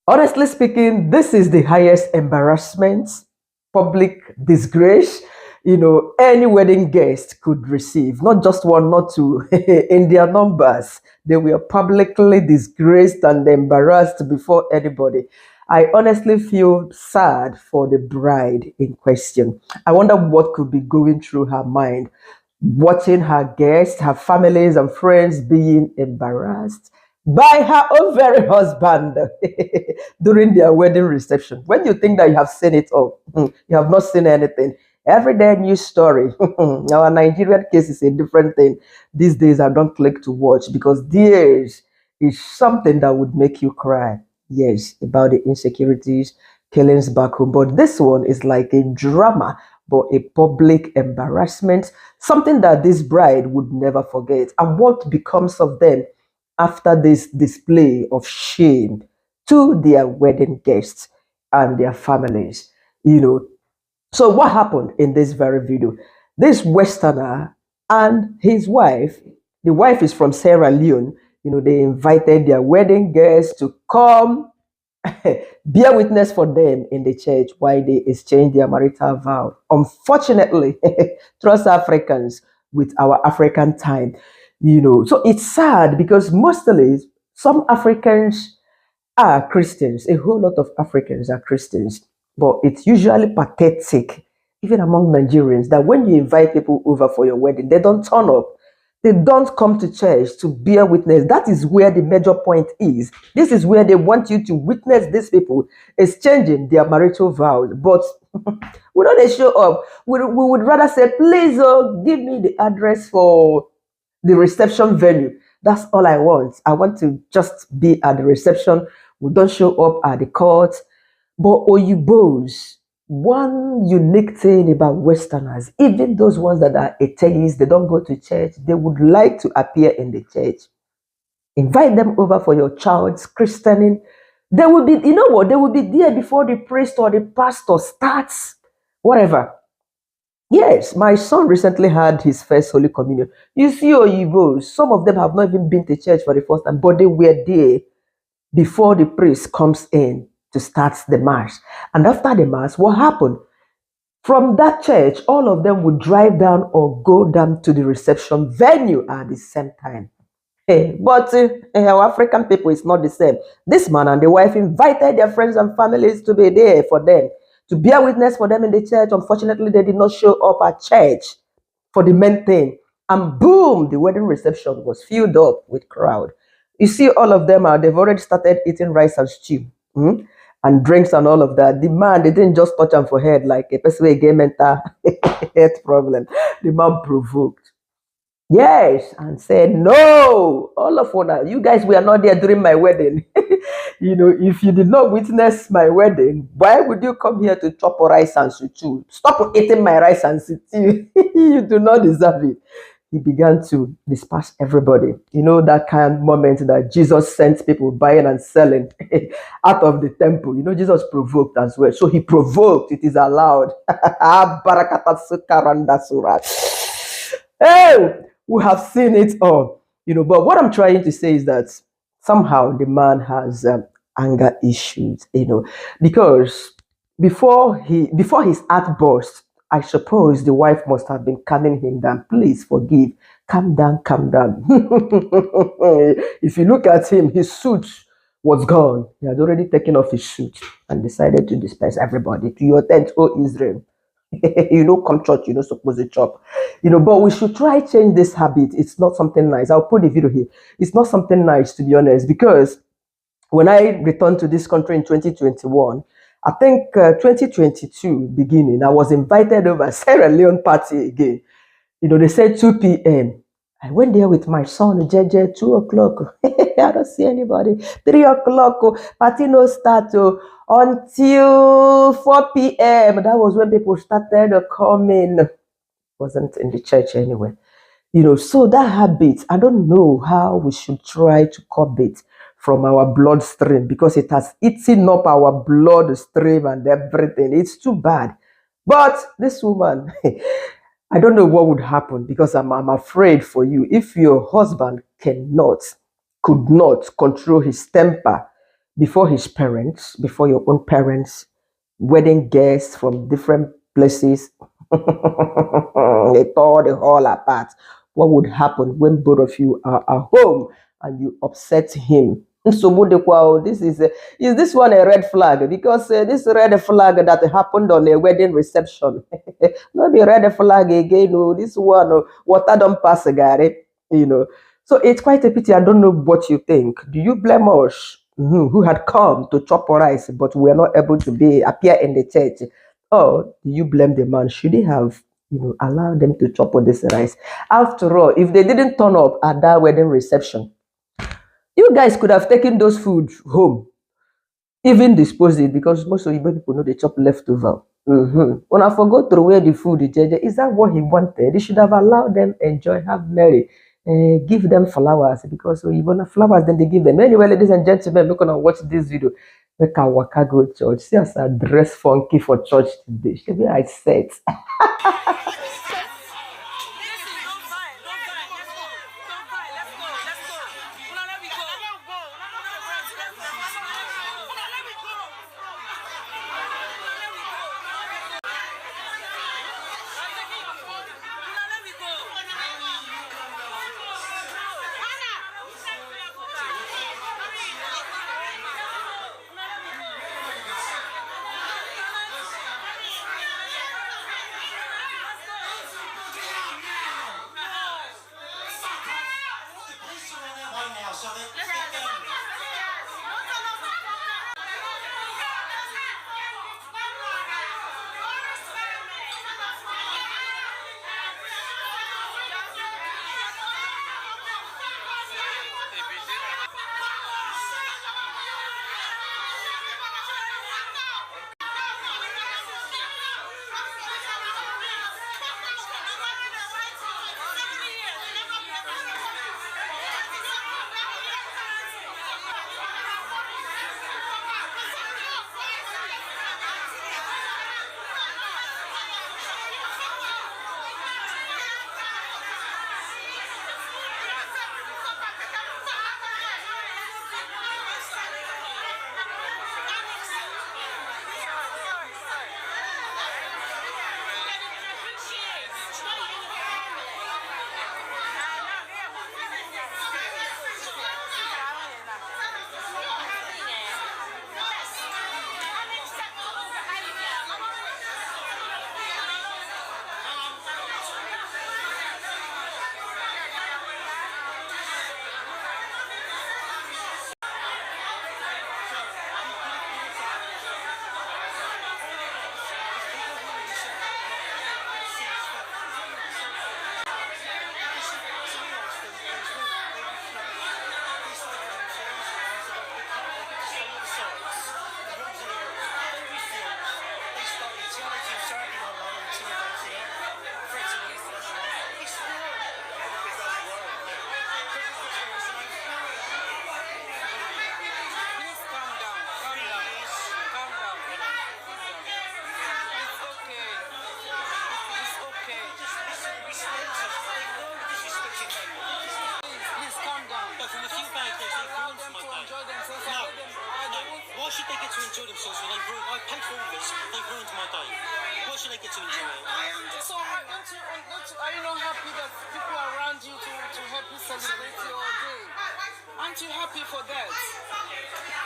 Honestly speaking, this is the highest embarrassment, public disgrace, any wedding guest could receive. Not just one, not two. In their numbers, they were publicly disgraced and embarrassed before anybody. I honestly feel sad for the bride in question. I wonder what could be going through her mind, watching her guests, her families, and friends being embarrassed by her own very husband during their wedding reception. When you think that you have seen it all, you have not seen anything. Every day, news story. Our Nigerian case is a different thing. These days, I don't click to watch because theirs is something that would make you cry. Yes, about the insecurities, killings back home. But this one is like a drama, but a public embarrassment, something that this bride would never forget. And what becomes of them after this display of shame to their wedding guests and their families? You know, so what happened in this very video? This Westerner and his wife, the wife is from Sierra Leone, they invited their wedding guests to come bear witness for them in the church while they exchange their marital vow. Unfortunately, trust Africans with our African time, So it's sad because mostly some Africans are Christians. A whole lot of Africans are Christians. But it's usually pathetic, even among Nigerians, that when you invite people over for your wedding, they don't turn up. They don't come to church to bear witness. That is where the major point is. This is where they want you to witness these people exchanging their marital vows. But we don't show up. We would rather say, please, give me the address for the reception venue. That's all I want. I want to just be at the reception. We don't show up at the court. But Oyibos, one unique thing about Westerners, even those ones that are atheists, they don't go to church, they would like to appear in the church. Invite them over for your child's christening. They will be, you know what, they will be there before the priest or the pastor starts, whatever. Yes, my son recently had his first Holy Communion. You see, Oyibos, some of them have not even been to church for the first time, but they were there before the priest comes in to start the mass. And after the mass, what happened? From that church, all of them would drive down or go down to the reception venue at the same time. Hey, but our African people is not the same. This man and the wife invited their friends and families to be there for them, to bear witness for them in the church. Unfortunately, they did not show up at church for the main thing. And boom, the wedding reception was filled up with crowd. You see, all of them they've already started eating rice and stew. And drinks and all of that. The man, they didn't just touch him for head like a person with a mental health problem. The man provoked. Yes, and said, no, all of you guys were not there during my wedding. If you did not witness my wedding, why would you come here to chop rice and stew? Stop eating my rice and stew. You do not deserve it. He began to disperse everybody. That kind of moment that Jesus sent people buying and selling out of the temple. Jesus provoked as well. So he provoked, it is allowed. Hey, we have seen it all. But what I'm trying to say is that somehow the man has anger issues, because before his outburst, I suppose the wife must have been calming him down. Please forgive. Calm down, calm down. If you look at him, his suit was gone. He had already taken off his suit and decided to disperse everybody to your tent, O Israel. Come church, supposed to chop. But we should try change this habit. It's not something nice. I'll put the video here. It's not something nice, to be honest, because when I returned to this country in 2021, I think 2022 beginning, I was invited over Sierra Leone party again. They said 2 p.m. I went there with my son, JJ, 2 o'clock. I don't see anybody. 3 o'clock, party no start until 4 p.m. That was when people started coming. Wasn't in the church anyway. So that habit, I don't know how we should try to curb it from our bloodstream, because it has eaten up our bloodstream and everything. It's too bad. But this woman, I don't know what would happen, because I'm afraid for you. If your husband could not control his temper, before his parents, before your own parents, wedding guests from different places, they tore the hall apart. What would happen when both of you are at home and you upset him? So, is this one a red flag? Because this red flag that happened on a wedding reception, not the red flag again. Oh, this one, water don't pass, Gary. You know, so it's quite a pity. I don't know what you think. Do you blame us, who had come to chop rice, but were not able to appear in the church? Or do you blame the man? Should he have, allowed them to chop on this rice? After all, if they didn't turn up at that wedding reception, you guys could have taken those food home, even dispose it, because most of you people know they chop leftover. When I forgot to wear the food, is that what he wanted? He should have allowed them enjoy, have merry, give them flowers, because you want flowers, then they give them. Anyway, ladies and gentlemen, we're gonna watch this video. Make our waka go church. See us a dress funky for church today. Should be I said. Are you not happy that people around you to help you celebrate your day? Aren't you happy for that?